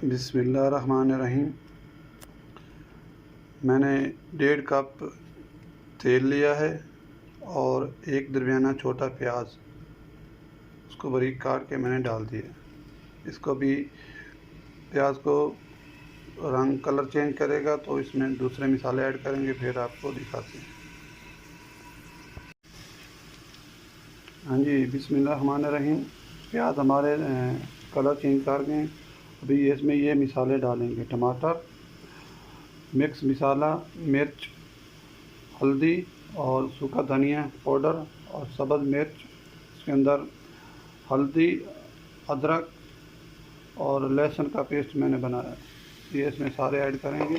बिस्मिल्लाहिर्रहमानिर्रहीम। मैंने 1.5 कप तेल लिया है और एक दरमियाना छोटा प्याज, उसको बारीक काट के मैंने डाल दिया। इसको भी प्याज को रंग कलर चेंज करेगा तो इसमें दूसरे मसाले ऐड करेंगे, फिर आपको दिखाते हैं। हाँ जी, बिस्मिल्लाहिर्रहमानिर्रहीम। प्याज हमारे कलर चेंज कर गए। अभी इसमें ये मसाले डालेंगे: टमाटर, मिक्स मसाला, मिर्च, हल्दी और सूखा धनिया पाउडर और सब्ज़ मिर्च। इसके अंदर हल्दी, अदरक और लहसुन का पेस्ट मैंने बनाया, ये इसमें सारे ऐड करेंगे।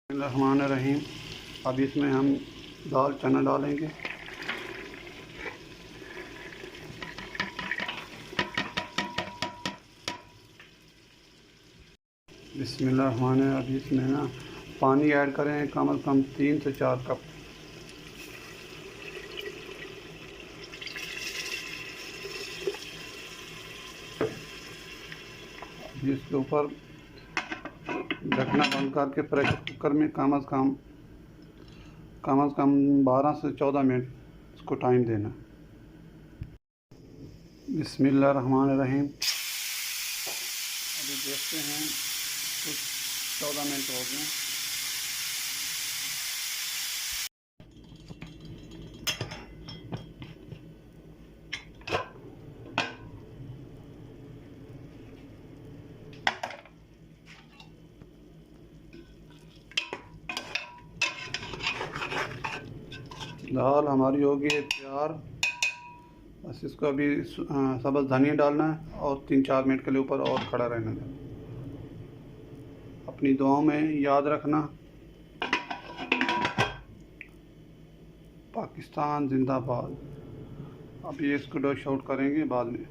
बिस्मिल्लाहिर्रहमानिर्रहीम। अब इसमें हम दाल चना डालेंगे। बिस्मिल्लाहिर्रहमानिर्रहीम। अब इसमें ना पानी ऐड करें, कम से कम 3 से 4 कप। इसके ऊपर ढकना बंद करके प्रेशर कुकर में कम से कम 12 से 14 मिनट इसको टाइम देना। बिस्मिल्लाहिर्रहमानिर्रहीम। अभी देखते हैं, कुछ 14 मिनट हो गए। दाल हमारी होगी तैयार। बस इसको अभी सब्ज़ धनिया डालना है और 3-4 मिनट के लिए ऊपर और खड़ा रहना है। अपनी दुआओं में याद रखना। पाकिस्तान जिंदाबाद। अब ये इसको डिश आउट करेंगे बाद में।